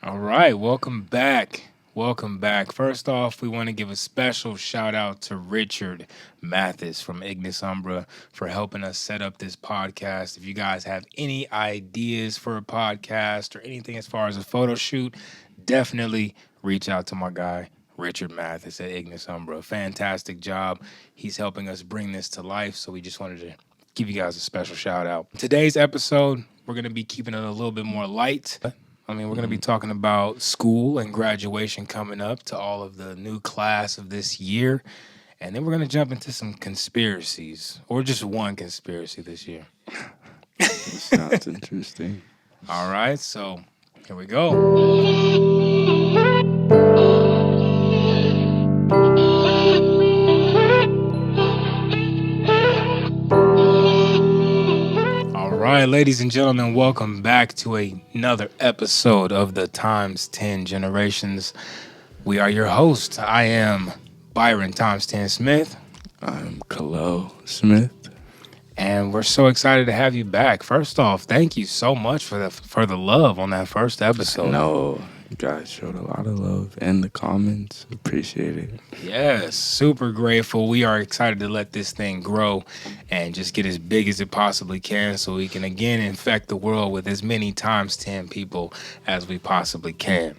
All right, welcome back. Welcome back. First off, we want to give a special shout out to Richard Mathis from Ignis Umbra for helping us set up this podcast. If you guys have any ideas for a podcast or anything as far as a photo shoot, definitely reach out to my guy, Richard Mathis at Ignis Umbra. Fantastic job. He's helping us bring this to life, so we just wanted to give you guys a special shout out. Today's episode, we're going to be keeping it a little bit more light. We're going to be talking about school and graduation coming up to all of the new class of this year. And then we're going to jump into some conspiracies, or just one conspiracy this year. Sounds interesting. All right, so here we go. All right, ladies and gentlemen, welcome back to another episode of the X10 Generations. We are your hosts. I am Byron X10 Smith. I'm Khalil Smith. And we're so excited to have you back. First off, thank you so much for the love on that first episode. No, you guys showed a lot of love in the comments. Appreciate it. Yes, super grateful. We are excited to let this thing grow and just get as big as it possibly can so we can again infect the world with as many X10 people as we possibly can.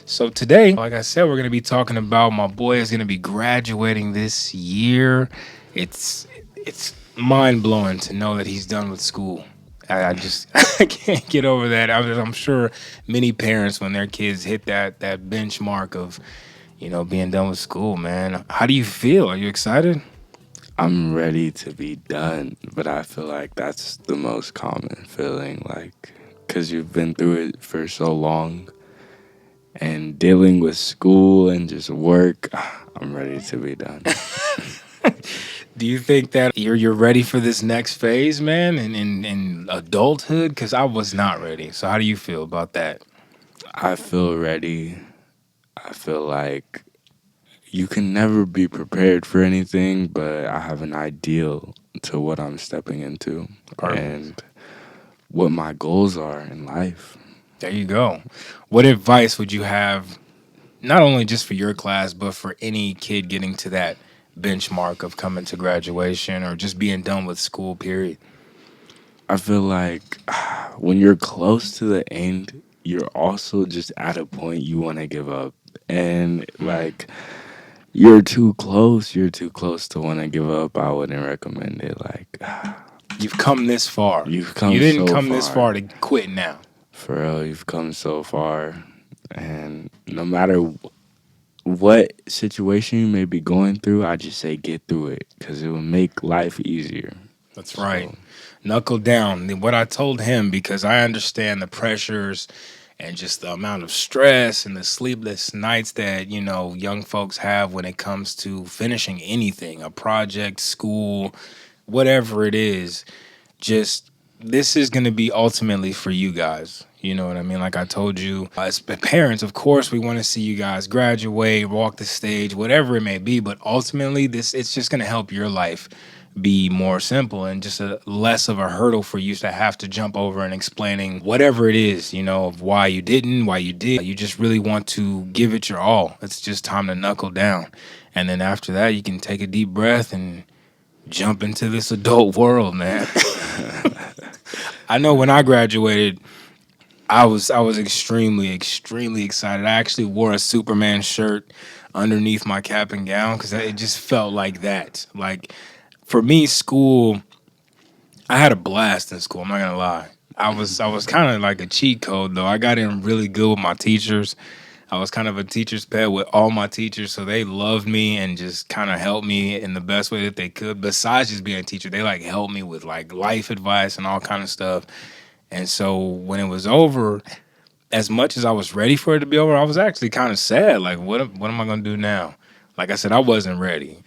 So today, like I said, we're going to be talking about my boy is going to be graduating this year. It's mind-blowing to know that he's done with school. I just I can't get over that. I'm sure many parents, when their kids hit that benchmark of, being done with school, man. How do you feel? Are you excited? I'm ready to be done, but I feel like that's the most common feeling, because you've been through it for so long and dealing with school and just work. I'm ready to be done. Do you think that you're ready for this next phase, man, in adulthood? Because I was not ready. So how do you feel about that? I feel ready. I feel like you can never be prepared for anything, but I have an ideal to what I'm stepping into Perfect. and what my goals are in life. There you go. What advice would you have, not only just for your class, but for any kid getting to that benchmark of coming to graduation or just being done with school, period? I feel like when you're close to the end, you're also just at a point you want to give up. And you're too close to want to give up. I wouldn't recommend it. You've come this far. You've come You didn't so come this far. far to quit now. For real, you've come so far. And no matter what situation you may be going through, I just say get through it because it will make life easier. That's right. Knuckle down. What I told him, because I understand the pressures and just the amount of stress and the sleepless nights that, young folks have when it comes to finishing anything, a project, school, whatever it is. Just this is going to be ultimately for you guys. You know what I mean? Like I told you, as parents, of course, we want to see you guys graduate, walk the stage, whatever it may be. But ultimately, it's just going to help your life be more simple and just a less of a hurdle for you to have to jump over and explaining whatever it is, of why you didn't, why you did. You just really want to give it your all. It's just time to knuckle down. And then after that, you can take a deep breath and jump into this adult world, man. I know when I graduated, I was extremely, extremely excited. I actually wore a Superman shirt underneath my cap and gown because it just felt like that. Like, for me, school, I had a blast in school. I'm not gonna lie. I was kind of like a cheat code though. I got in really good with my teachers. I was kind of a teacher's pet with all my teachers, so they loved me and just kind of helped me in the best way that they could. Besides just being a teacher, they helped me with life advice and all kind of stuff. And so when it was over, as much as I was ready for it to be over, I was actually kind of sad. Like, what am I gonna do now? Like I said, I wasn't ready.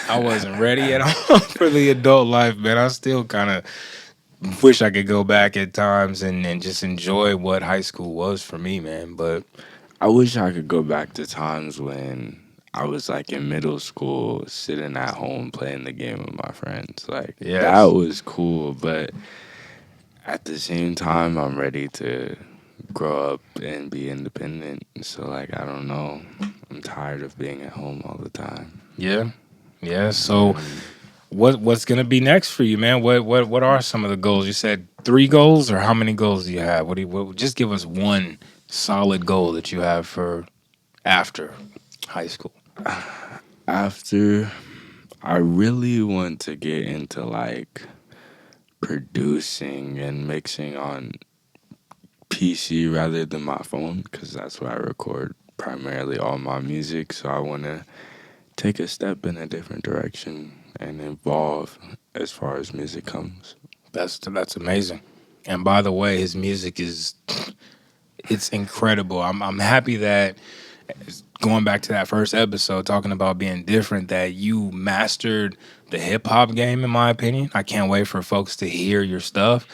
I wasn't ready at all for the adult life, man. I still kind of wish I could go back at times and just enjoy what high school was for me, man. But I wish I could go back to times when I was in middle school, sitting at home playing the game with my friends. yes. That was cool, but at the same time, I'm ready to grow up and be independent. So like I don't know. I'm tired of being at home all the time. Yeah. Yeah. So And what's gonna be next for you, man? What are some of the goals? You said 3 goals, or how many goals do you have? Just give us one solid goal that you have for after high school. after, I really want to get into like producing and mixing on PC rather than my phone because that's where I record primarily all my music. So I want to take a step in a different direction and evolve as far as music comes. That's amazing. And by the way, his music is it's incredible. I'm happy that going back to that first episode talking about being different, that you mastered the hip hop game, in my opinion. I can't wait for folks to hear your stuff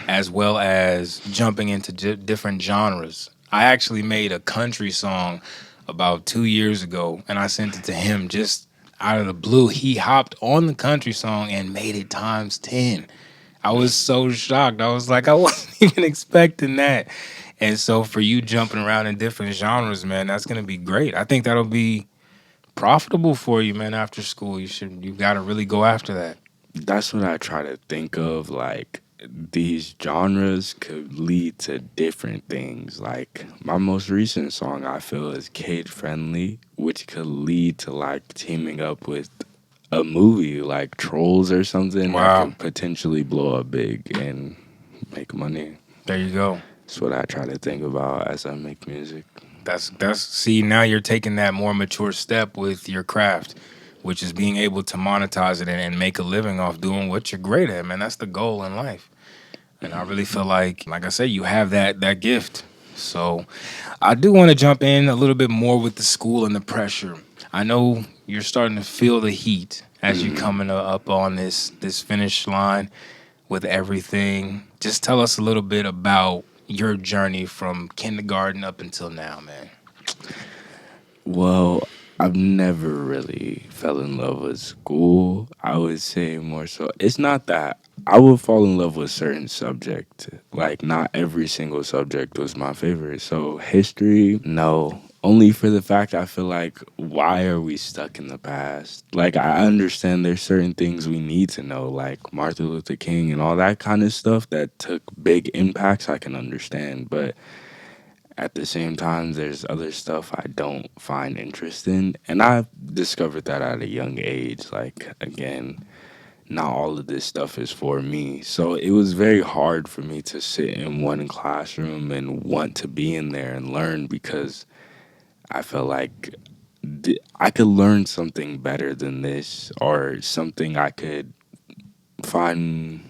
as well as jumping into different genres. I actually made a country song about 2 years ago and I sent it to him just out of the blue. He hopped on the country song and made it times 10. I was so shocked. I was like, I wasn't even expecting that. And so for you jumping around in different genres, man, that's gonna be great. I think that'll be profitable for you, man, after school. You gotta really go after that. That's what I try to think of. Like, these genres could lead to different things. Like, my most recent song, I feel, is kid friendly, which could lead to like teaming up with a movie like Trolls or something that Wow. could potentially blow up big and make money. There you go. That's what I try to think about as I make music. That's see, now you're taking that more mature step with your craft, which is being able to monetize it and make a living off doing what you're great at, man. That's the goal in life. And I really feel like I said, you have that gift. So I do want to jump in a little bit more with the school and the pressure. I know you're starting to feel the heat as you Mhm. coming up on this finish line with everything. Just tell us a little bit about your journey from kindergarten up until now, man. Well, I've never really fell in love with school. I would say more so. It's not that I would fall in love with certain subject. Like not every single subject was my favorite. So history, no. Only for the fact I feel like why are we stuck in the past? Like I understand there's certain things we need to know, like Martin Luther King and all that kind of stuff that took big impacts. I can understand, but at the same time, there's other stuff I don't find interest in. And I've discovered that at a young age. Like, again, not all of this stuff is for me. So it was very hard for me to sit in one classroom and want to be in there and learn because I felt like I could learn something better than this or something I could find,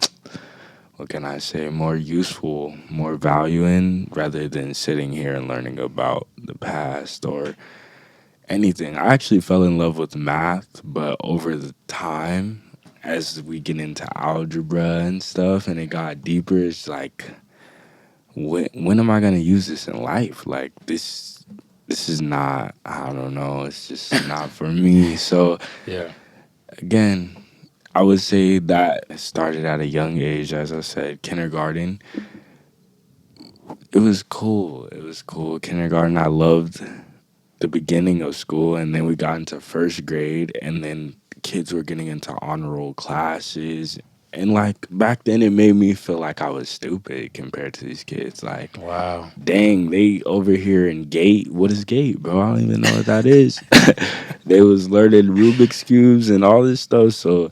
what can I say, more useful, more value in rather than sitting here and learning about the past or anything. I actually fell in love with math, but over the time, as we get into algebra and stuff and it got deeper, it's like, when am I going to use this in life? Like, this is not, I don't know, it's just not for me. So, Yeah. again, I would say that it started at a young age, as I said, kindergarten. It was cool. It was cool. Kindergarten, I loved the beginning of school, and then we got into first grade, and then kids were getting into honor roll classes. And like back then, it made me feel like I was stupid compared to these kids. Like, Wow. dang, they over here in gate. What is gate, bro? I don't even know what that is. They was learning Rubik's cubes and all this stuff, so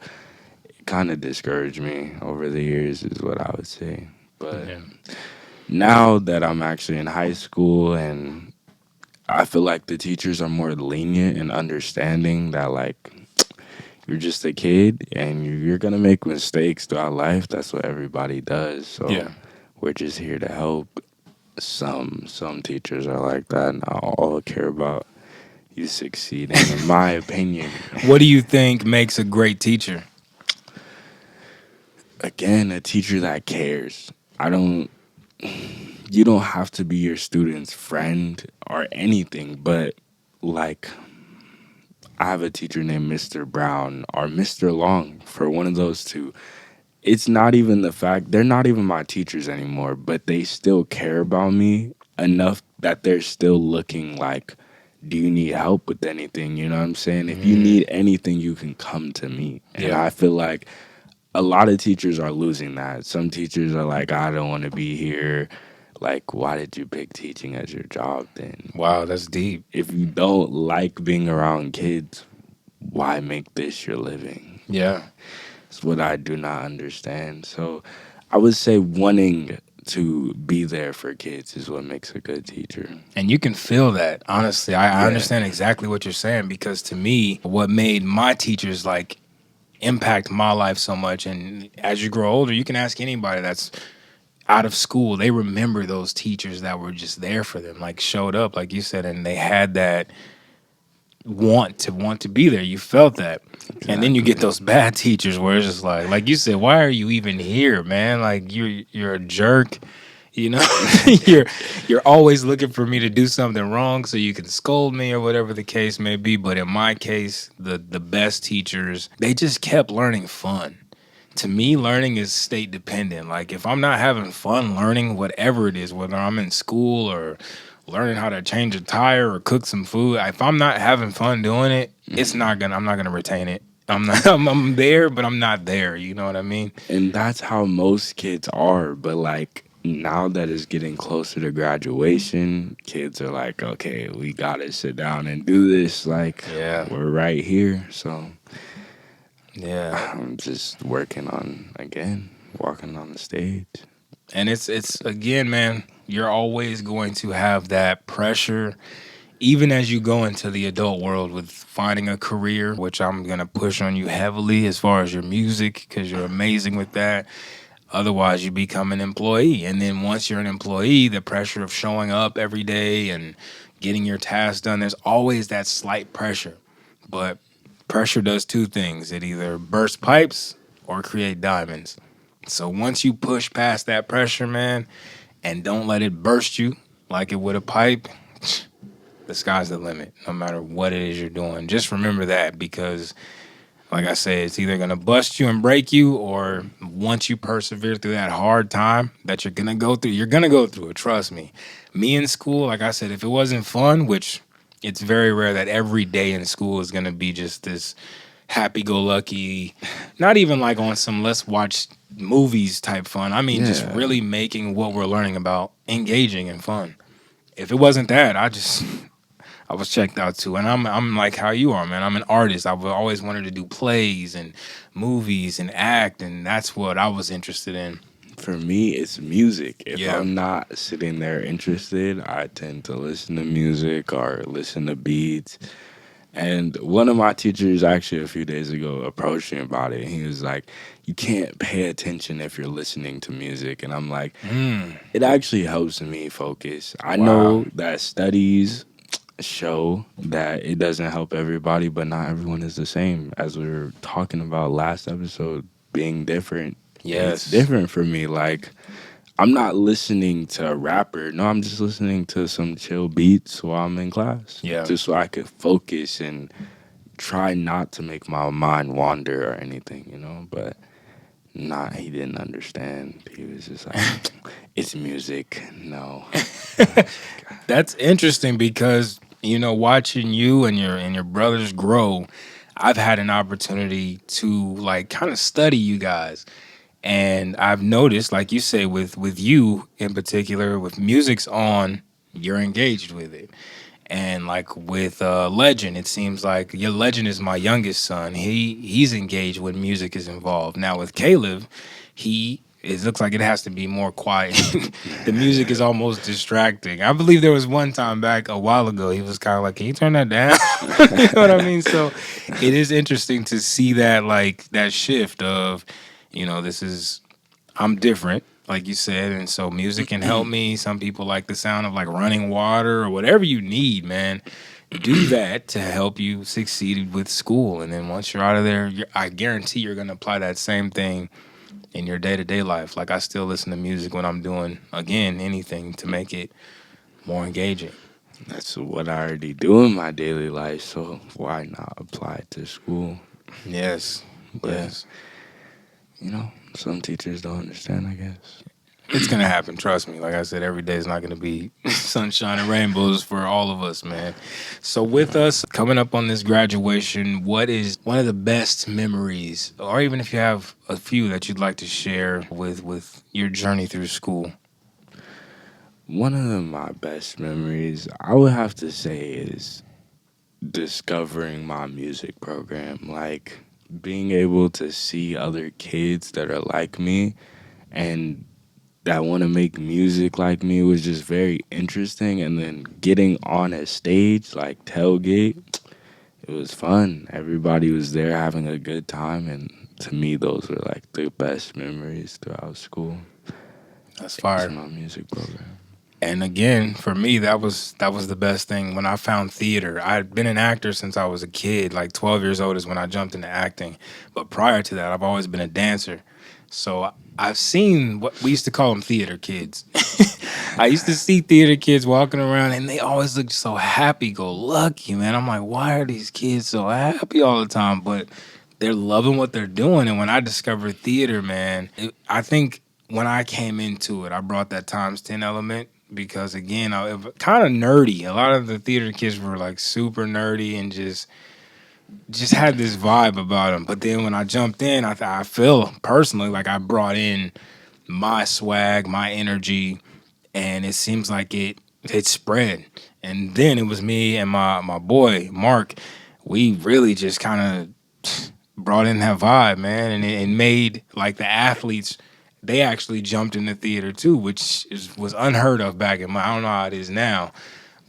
it kind of discouraged me over the years, is what I would say. But Yeah. now that I'm actually in high school and I feel like the teachers are more lenient and understanding that like you're just a kid and you're gonna make mistakes throughout life. That's what everybody does. So Yeah. we're just here to help. Some teachers are like that and all care about you succeeding, in my opinion. What do you think makes a great teacher? Again, a teacher that cares. I don't You don't have to be your student's friend or anything, but like I have a teacher named Mr. Brown or Mr. Long, for one of those two. It's not even the fact they're not even my teachers anymore, but they still care about me enough that they're still looking like, do you need help with anything? You know what I'm saying? If you need anything, you can come to me. And Yeah. I feel like a lot of teachers are losing that. Some teachers are like, I don't want to be here. Like, why did you pick teaching as your job then? Wow, that's deep. If you don't like being around kids, why make this your living? Yeah. It's what I do not understand. So I would say wanting to be there for kids is what makes a good teacher. And you can feel that. Honestly, I Yeah. understand exactly what you're saying, because to me, what made my teachers like impact my life so much, and as you grow older, you can ask anybody that's out of school, they remember those teachers that were just there for them, like showed up, like you said, and they had that want to be there. You felt that. And then you get those bad teachers where it's just like you said, why are you even here, man? Like you're a jerk. You know, you're always looking for me to do something wrong so you can scold me or whatever the case may be. But in my case, the best teachers, they just kept learning fun. To me, learning is state dependent. Like if I'm not having fun learning whatever it is, whether I'm in school or learning how to change a tire or cook some food, if I'm not having fun doing it, I'm not gonna retain it. I'm not I'm there, but I'm not there. You know what I mean? And that's how most kids are. But like now that it's getting closer to graduation, kids are like, okay, we gotta sit down and do this. Like, Yeah. we're right here. So Yeah. I'm just working on, again, walking on the stage. And it's again, man, you're always going to have that pressure, even as you go into the adult world with finding a career, which I'm gonna push on you heavily as far as your music, because you're amazing with that. Otherwise, you become an employee, and then once you're an employee, the pressure of showing up every day and getting your tasks done, there's always that slight pressure. But pressure does two things: it either bursts pipes or create diamonds. So once you push past that pressure, man, and don't let it burst you like it would a pipe, the sky's the limit, no matter what it is you're doing. Just remember that, because, like I said, it's either going to bust you and break you, or once you persevere through that hard time that you're going to go through, you're going to go through it. Trust me. Me in school, like I said, if it wasn't fun, which it's very rare that every day in school is going to be just this happy-go-lucky, not even like on some let's watch movies type fun. I mean, just Yeah. really making what we're learning about engaging and fun. If it wasn't that, I was checked out too. And I'm like how you are, man. I'm an artist. I've always wanted to do plays and movies and act, and that's what I was interested in. For me, it's music. If Yeah. I'm not sitting there interested, I tend to listen to music or listen to beats. And one of my teachers actually a few days ago approached me about it. He was like, you can't pay attention if you're listening to music. And I'm like, it actually helps me focus. I Wow. know that studies show that it doesn't help everybody, but not everyone is the same. As we were talking about last episode, being different. Yes. It's different for me. Like, I'm not listening to a rapper. No, I'm just listening to some chill beats while I'm in class. Yeah. Just so I could focus and try not to make my mind wander or anything, you know? But he didn't understand. He was just like, it's music. No. That's interesting because, watching you and your brothers grow, I've had an opportunity to like kind of study you guys. And I've noticed, like you say, with you in particular, with music's on, you're engaged with it. And like with Legend, it seems like your Legend is my youngest son. He's engaged when music is involved. Now with Caleb, it looks like it has to be more quiet. The music is almost distracting. I believe there was one time back a while ago, he was kind of like, "Can you turn that down?" You know what I mean? So it is interesting to see that, like, that shift of, I'm different, like you said, and so music can help me. Some people like the sound of like running water or whatever you need, man. Do that to help you succeed with school, and then once you're out of there, I guarantee you're gonna apply that same thing in your day-to-day life. Like, I still listen to music when I'm doing, again, anything to make it more engaging. That's what I already do in my daily life, so why not apply it to school? Yes. But, Yes. some teachers don't understand, I guess. It's gonna happen. Trust me. Like I said, every day is not gonna be sunshine and rainbows for all of us, man. So with us coming up on this graduation, what is one of the best memories, or even if you have a few that you'd like to share with your journey through school? One of my best memories, I would have to say, is discovering my music program. Like being able to see other kids that are like me and that want to make music like me was just very interesting. And then getting on a stage like Tailgate, it was fun. Everybody was there having a good time. And to me, those were like the best memories throughout school. That's It's fire. my music program. And again, for me, that was the best thing when I found theater. I'd been an actor since I was a kid, like 12 years old is when I jumped into acting. But prior to that, I've always been a dancer. So I've seen what we used to call them theater kids. I used to see theater kids walking around and they always looked so happy go lucky, man. I'm like, why are these kids so happy all the time? But they're loving what they're doing. And when I discovered theater, man, I think when I came into it, I brought that times 10 element because again, I kind of nerdy. A lot of the theater kids were like super nerdy and just had this vibe about them. But then when I jumped in, I feel personally like I brought in my swag, my energy, and it seems like it spread. And then it was me and my boy Mark. We really just kind of brought in that vibe, man, and it made like the athletes. They actually jumped in the theater too, which was unheard of back in my. I don't know how it is now,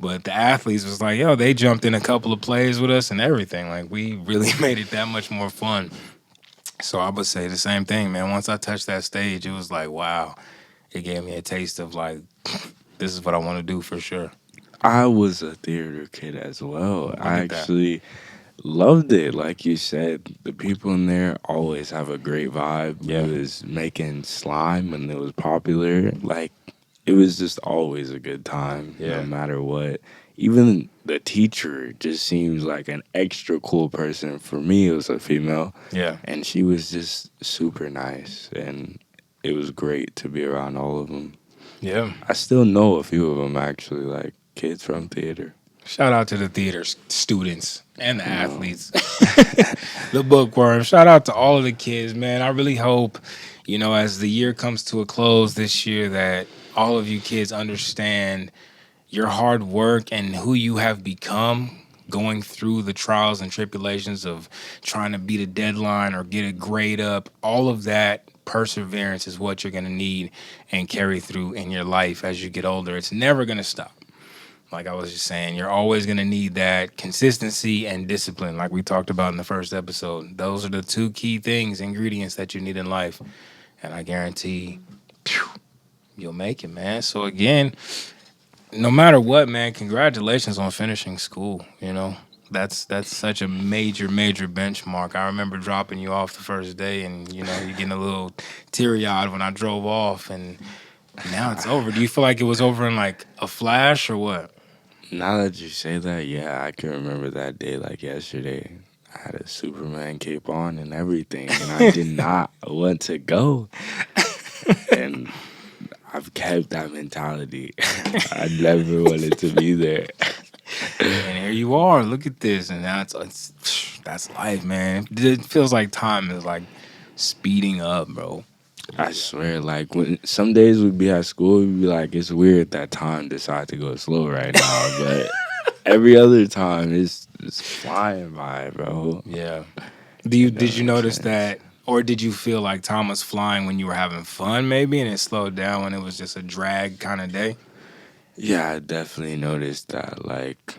but the athletes was like, yo, they jumped in a couple of plays with us and everything. Like we really made it that much more fun. So I would say the same thing, man. Once I touched that stage, it was like, wow, it gave me a taste of like, this is what I want to do for sure. I was a theater kid as well. Look I at that. actually loved it. Like you said, the people in there always have a great vibe. We Yeah. was making slime when it was popular. Like it was just always a good time, no Yeah. matter what. Even the teacher just seems like an extra cool person. For me, it was a female, Yeah. and she was just super nice, and it was great to be around all of them. Yeah. I still know a few of them actually, like kids from theater. Shout out to the theater students and the You know, athletes, the bookworms. Shout out to all of the kids, man. I really hope, as the year comes to a close this year, that all of you kids understand your hard work and who you have become going through the trials and tribulations of trying to beat a deadline or get a grade up. All of that perseverance is what you're going to need and carry through in your life as you get older. It's never going to stop. Like I was just saying, you're always going to need that consistency and discipline, like we talked about in the first episode. Those are the two key things, ingredients that you need in life. And I guarantee phew, you'll make it, man. So, again, no matter what, man, congratulations on finishing school. That's such a major benchmark. I remember dropping you off the first day, and you're getting a little teary eyed when I drove off, and now it's over. Do you feel like it was over in like a flash or what? now that you say that, yeah, I can remember that day like yesterday. I had a Superman cape on and everything, and I did not want to go. And I've kept that mentality. I never wanted to be there. And here you are. Look at this, and now that's life, man. It feels like time is like speeding up, bro. I swear, like when some days we'd be at school, we'd be like, it's weird that time decided to go slow right now, but every other time it's flying by, bro. Yeah. It Did don't you make notice sense. that, or did you feel like time was flying when you were having fun, maybe, and it slowed down when it was just a drag kind of day? Yeah, I definitely noticed that. Like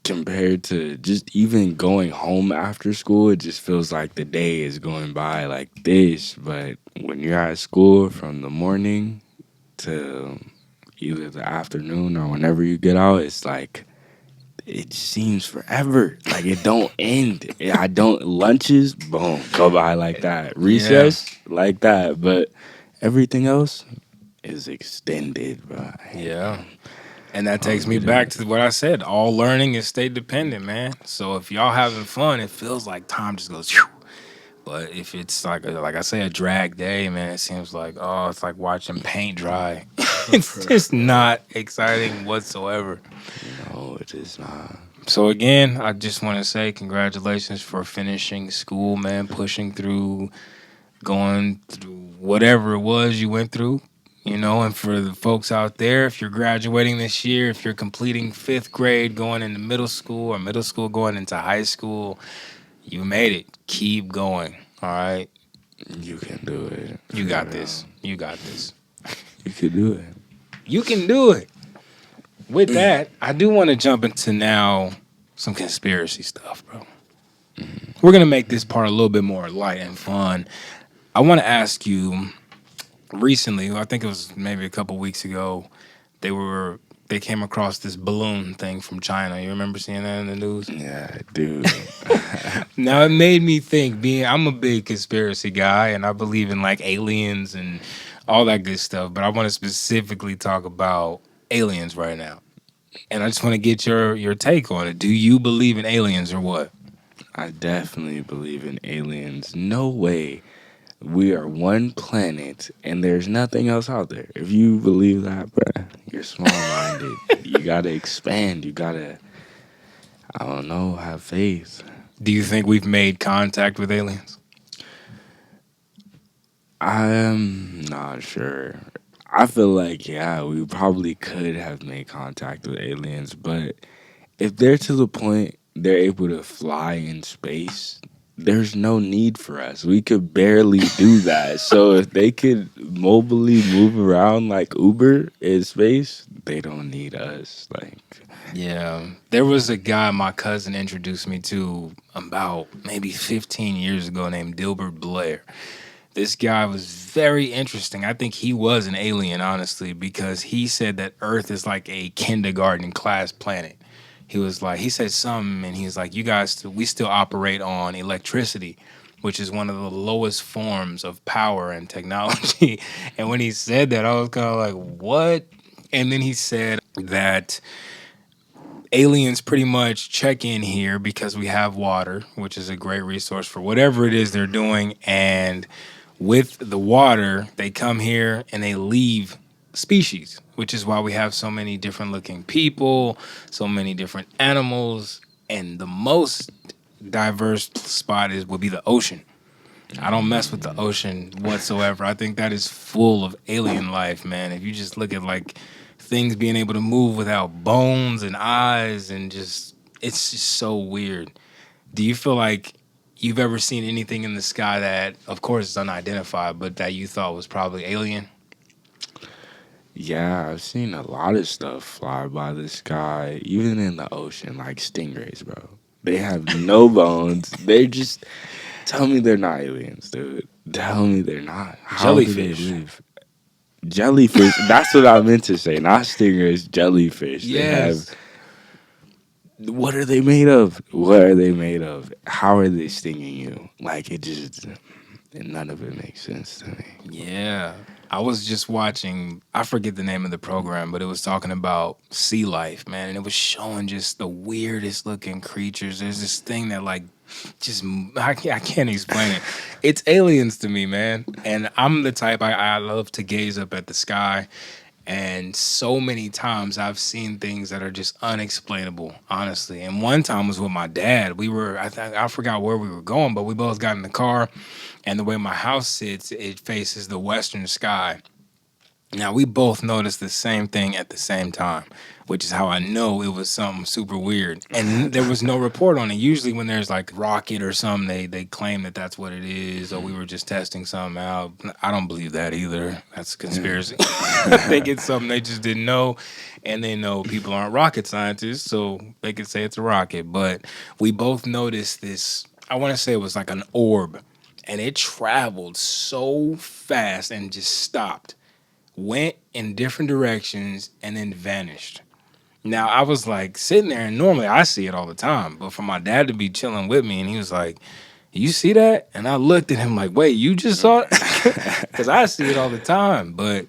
compared to just even going home after school, it just feels like the day is going by like this. But when you're at school from the morning to either the afternoon or whenever you get out, it's like it seems forever. Like it don't end. I don't lunches, boom, go by like that. Yeah. Recess like that. But everything else is extended, bro. Yeah. And that I'll takes me get back it. to what I said. All learning is state dependent, man. So if y'all having fun, it feels like time just goes, phew. But if it's like I say, a drag day, man, it seems like, oh, it's like watching paint dry. It's For just real. not exciting whatsoever. No, it is not. So again, I just want to say congratulations for finishing school, man, pushing through, going through whatever it was you went through. And for the folks out there, if you're graduating this year, if you're completing fifth grade, going into middle school, or middle school going into high school, you made it. Keep going. All right. You can do it. You For got real. this. You got this. You can do it. You can do it. With that, I do want to jump into now some conspiracy stuff, bro. We're going to make this part a little bit more light and fun. I want to ask you recently, I think it was maybe a couple weeks ago, they came across this balloon thing from China. You remember seeing that in the news? Yeah, dude. Now it made me think, I'm a big conspiracy guy and I believe in like aliens and all that good stuff, but I want to specifically talk about aliens right now. And I just want to get your take on it. Do you believe in aliens or what? I definitely believe in aliens. No way. We are one planet and there's nothing else out there. If you believe that, bruh, you're small minded. You gotta expand. You gotta, I don't know, have faith. Do you think we've made contact with aliens? I'm not sure. I feel like, yeah, we probably could have made contact with aliens, but if they're to the point they're able to fly in space, there's no need for us. We could barely do that. So if they could mobily move around like Uber in space, they don't need us. Like, Yeah. There was a guy my cousin introduced me to about maybe 15 years ago named Dilbert Blair. This guy was very interesting. I think he was an alien, honestly, because he said that Earth is like a kindergarten class planet. He said something, and he was like, you guys, we still operate on electricity, which is one of the lowest forms of power and technology. And when he said that, I was kind of like, what? And then he said that aliens pretty much check in here because we have water, which is a great resource for whatever it is they're doing. And with the water, they come here and they leave species, which is why we have so many different looking people, so many different animals, and the most diverse spot would be the ocean. I don't mess with the ocean whatsoever. I think that is full of alien life, man. If you just look at like things being able to move without bones and eyes and just it's just so weird. Do you feel like you've ever seen anything in the sky that, of course, is unidentified, but that you thought was probably alien? yeah, I've seen a lot of stuff fly by the sky, even in the ocean, like stingrays, bro. They have no bones. They're just, tell me they're not aliens, dude. Tell me they're not. How do they Jellyfish. live? Jellyfish. That's what I meant to say. Not stingers, jellyfish. They have. Yes. What are they made of? What are they made of? How are they stinging you? Like it just. None of it makes sense to me. Yeah. I was just watching, I forget the name of the program, but it was talking about sea life, man. And it was showing just the weirdest looking creatures. There's this thing that, like, just, I can't explain it. It's aliens to me, man. And I'm the type, I love to gaze up at the sky. And so many times I've seen things that are just unexplainable, honestly. And one time was with my dad. I forgot where we were going, but we both got in the car. And the way my house sits, it faces the western sky. Now, we both noticed the same thing at the same time, which is how I know it was something super weird. And there was no report on it. Usually when there's like rocket or something, they claim that that's what it is, or we were just testing something out. I don't believe that either. That's a conspiracy. I think it's something they just didn't know, and they know people aren't rocket scientists, so they could say it's a rocket. But we both noticed this, I want to say it was like an orb, and it traveled so fast and just stopped, went in different directions, and then vanished. Now, I was like sitting there, and normally I see it all the time, but for my dad to be chilling with me, and he was like, you see that? And I looked at him like, wait, you just saw it? Because I see it all the time. But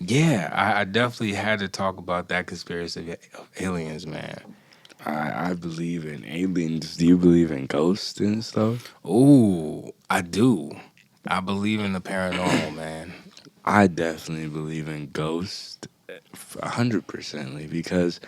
yeah, I definitely had to talk about that conspiracy of aliens, man. I believe in aliens. Do you believe in ghosts and stuff? Ooh, I do. I believe in the paranormal, man. I definitely believe in ghosts, 100%ly, because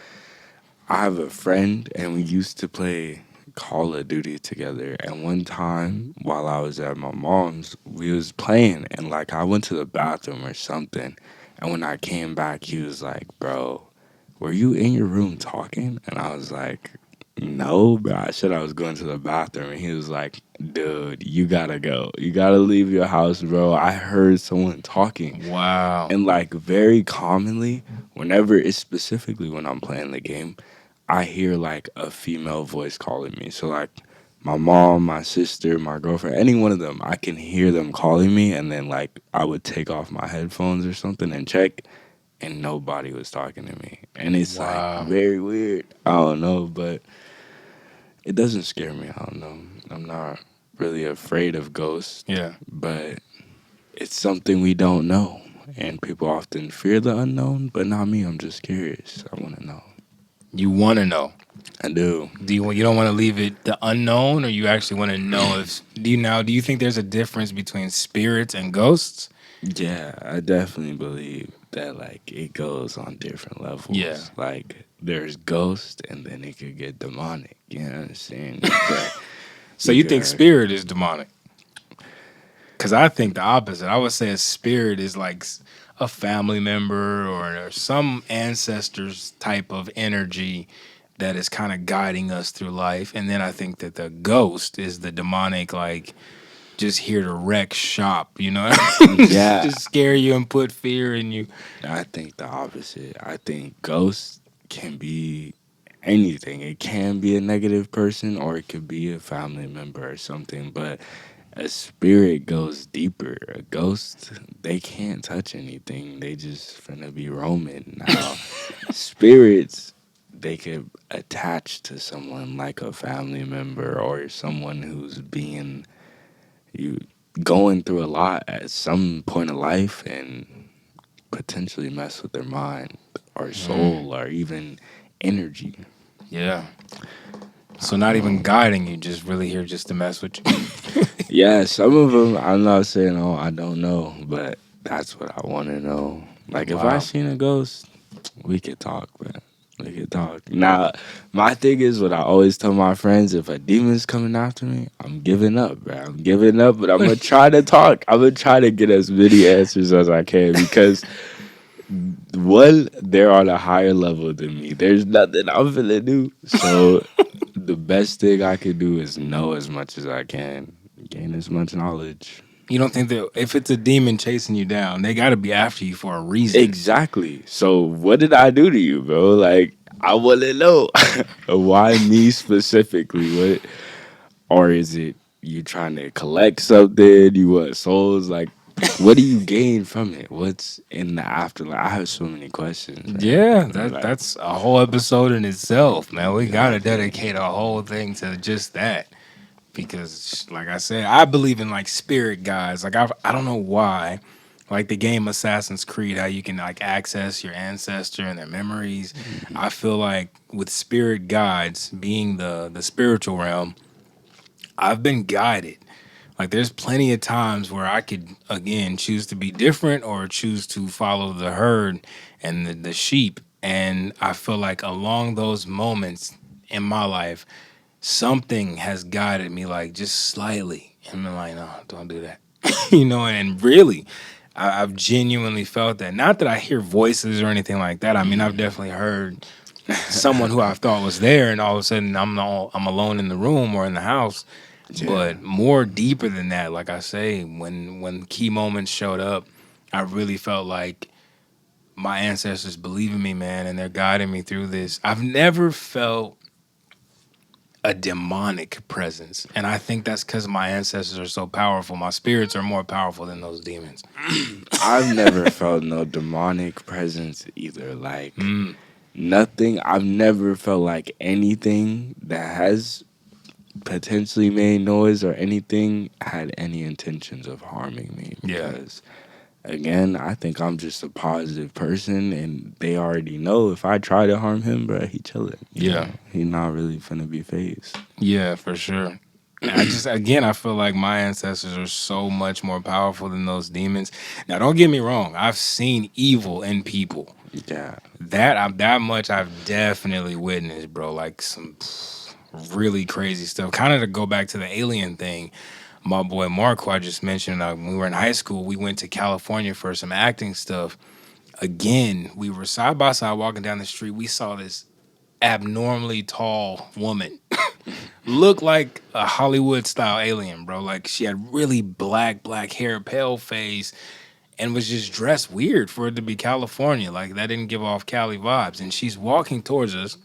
I have a friend and we used to play Call of Duty together. And one time while I was at my mom's, we was playing and like I went to the bathroom or something. And when I came back, he was like, "Bro, were you in your room talking?" And I was like, "No, bro. I said I was going to the bathroom." And he was like, "Dude, you gotta go. You gotta leave your house, bro. I heard someone talking." Wow. And like very commonly, whenever it's specifically when I'm playing the game, I hear like a female voice calling me. So like my mom, my sister, my girlfriend, any one of them, I can hear them calling me, and then like I would take off my headphones or something and check, and nobody was talking to me. And it's like Wow. very weird. I don't know, but it doesn't scare me. I don't know. I'm not really afraid of ghosts, Yeah. but it's something we don't know. And people often fear the unknown, but not me. I'm just curious. I want to know. You want to know. I do. You don't want to leave it the unknown, or you actually want to know if do you think there's a difference between spirits and ghosts? Yeah, I definitely believe that like it goes on different levels. Yeah. Like there's ghost and then it could get demonic. You know what I'm saying? But So you think spirit is demonic? Because I think the opposite. I would say a spirit is like a family member or some ancestors type of energy that is kind of guiding us through life. And then I think that the ghost is the demonic, like just here to wreck shop, you know? Yeah, Just scare you and put fear in you. I think the opposite. I think ghosts can be anything. It can be a negative person or it could be a family member or something, but a spirit goes deeper. A ghost, they can't touch anything. They just finna be roaming. Now, spirits, they could attach to someone like a family member or someone who's being you going through a lot at some point of life and potentially mess with their mind or soul or even energy. Yeah. I So don't not even know. guiding you, just really here just to mess with you. Yeah, some of them, I'm not saying, oh, I don't know, but that's what I want to know. Like, if I Wow. seen a ghost, we could talk, man. We could talk. Now, my thing is what I always tell my friends, if a demon's coming after me, I'm giving up, bro. I'm giving up, but I'm going to try to talk. I'm going to try to get as many answers as I can because, one, they're on a higher level than me. There's nothing I'm going to do. So, the best thing I can do is know as much as I can, gain as much knowledge. You don't think that if it's a demon chasing you down, they got to be after you for a reason. Exactly. So what did I do to you, bro? Like I want to know why me specifically. What, or is it you trying to collect something? You want souls? Like, what do you gain from it? What's in the afterlife? I have so many questions, man. Yeah, Like that's a whole episode in itself, man. We got to exactly. dedicate a whole thing to just that. Because like I said, I believe in like spirit guides. Like I don't know why, like the game Assassin's Creed, how you can like access your ancestor and their memories. Mhm. I feel like with spirit guides being the spiritual realm, I've been guided. Like there's plenty of times where I could again choose to be different or choose to follow the herd and the sheep. And I feel like along those moments in my life, something has guided me like just slightly. And I'm like, no, don't do that. And really, I've genuinely felt that. Not that I hear voices or anything like that. I mean, I've definitely heard someone who I thought was there, and all of a sudden I'm alone in the room or in the house. Yeah. But more deeper than that, like I say, when key moments showed up, I really felt like my ancestors believe in me, man, and they're guiding me through this. I've never felt a demonic presence. And I think that's because my ancestors are so powerful. My spirits are more powerful than those demons. I've never felt no demonic presence either. Like Mm, nothing. I've never felt like anything that has potentially made noise or anything had any intentions of harming me yeah. because again, I think I'm just a positive person, and they already know if I try to harm him, bro, he chilling. Yeah. He not really finna be phased. Yeah, for sure. I feel like my ancestors are so much more powerful than those demons. Now, don't get me wrong. I've seen evil in people. Yeah, That much I've definitely witnessed, bro. Like some really crazy stuff. Kind of to go back to the alien thing. My boy Mark, who I just mentioned, when we were in high school, we went to California for some acting stuff. Again, we were side by side walking down the street. We saw this abnormally tall woman. Looked like a Hollywood style alien, bro. Like she had really black hair, pale face, and was just dressed weird for it to be California. Like that didn't give off Cali vibes. And she's walking towards us,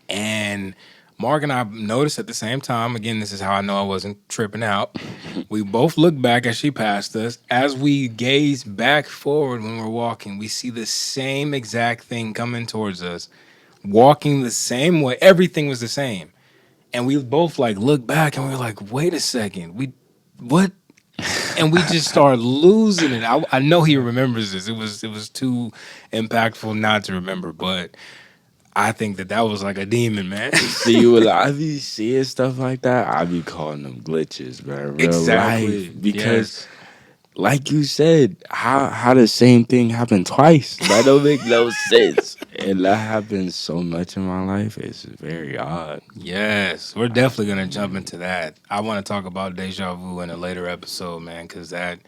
and Mark and I noticed at the same time. Again, this is how I know I wasn't tripping out. We both looked back as she passed us. As we gaze back forward when we're walking, we see the same exact thing coming towards us, walking the same way. Everything was the same. And we both like look back and we were like, wait a second, what? And we just started losing it. I know he remembers this. It was too impactful not to remember, but I think that was like a demon, man. see, when I be seeing stuff like that, I be calling them glitches, bro. Real Exactly. life, because like you said, how the same thing happened twice? That don't make no sense. And that happens so much in my life. It's very odd. Yes, we're definitely gonna jump into that. I want to talk about deja vu in a later episode, man, because that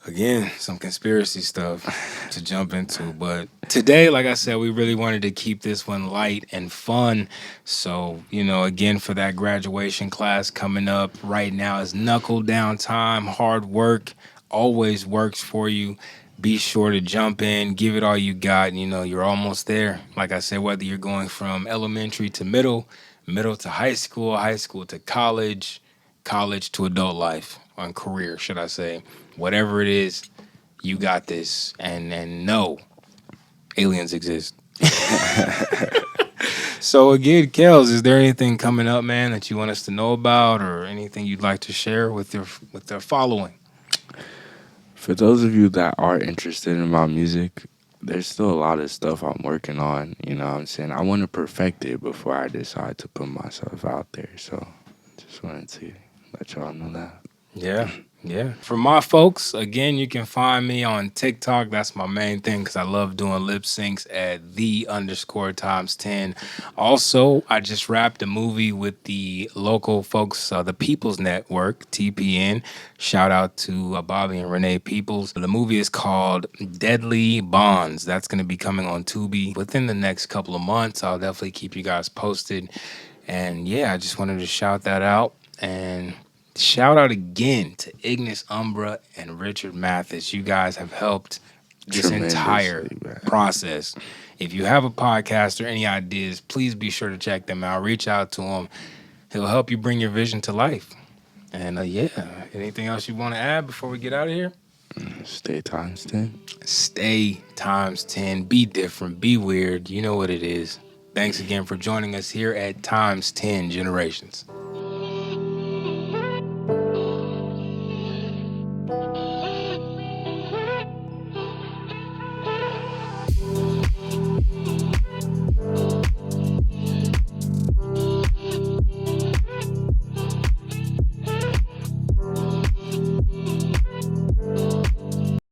again, some conspiracy stuff to jump into. But today, like I said, we really wanted to keep this one light and fun. So, again, for that graduation class coming up right now is knuckle down time. Hard work always works for you. Be sure to jump in, give it all you got. You're almost there. Like I said, whether you're going from elementary to middle to high school to college to adult life, or career, should I say. Whatever it is, you got this. And no, aliens exist. So again, Kels, is there anything coming up, man, that you want us to know about, or anything you'd like to share with their following? For those of you that are interested in my music, there's still a lot of stuff I'm working on. You know what I'm saying? I want to perfect it before I decide to put myself out there. So just wanted to let y'all know that. Yeah. For my folks, again, you can find me on TikTok. That's my main thing because I love doing lip syncs at _times10. Also, I just wrapped a movie with the local folks, the People's Network, TPN. Shout out to Bobby and Renee Peoples. The movie is called Deadly Bonds. That's going to be coming on Tubi within the next couple of months. I'll definitely keep you guys posted. And yeah, I just wanted to shout that out. And shout out again to Ignis Umbra and Richard Mathis. You guys have helped this entire process. If you have a podcast or any ideas, please be sure to check them out. Reach out to him. He'll help you bring your vision to life. And anything else you want to add before we get out of here? Stay times 10. Stay times 10. Be different. Be weird. You know what it is. Thanks again for joining us here at X10 Generations.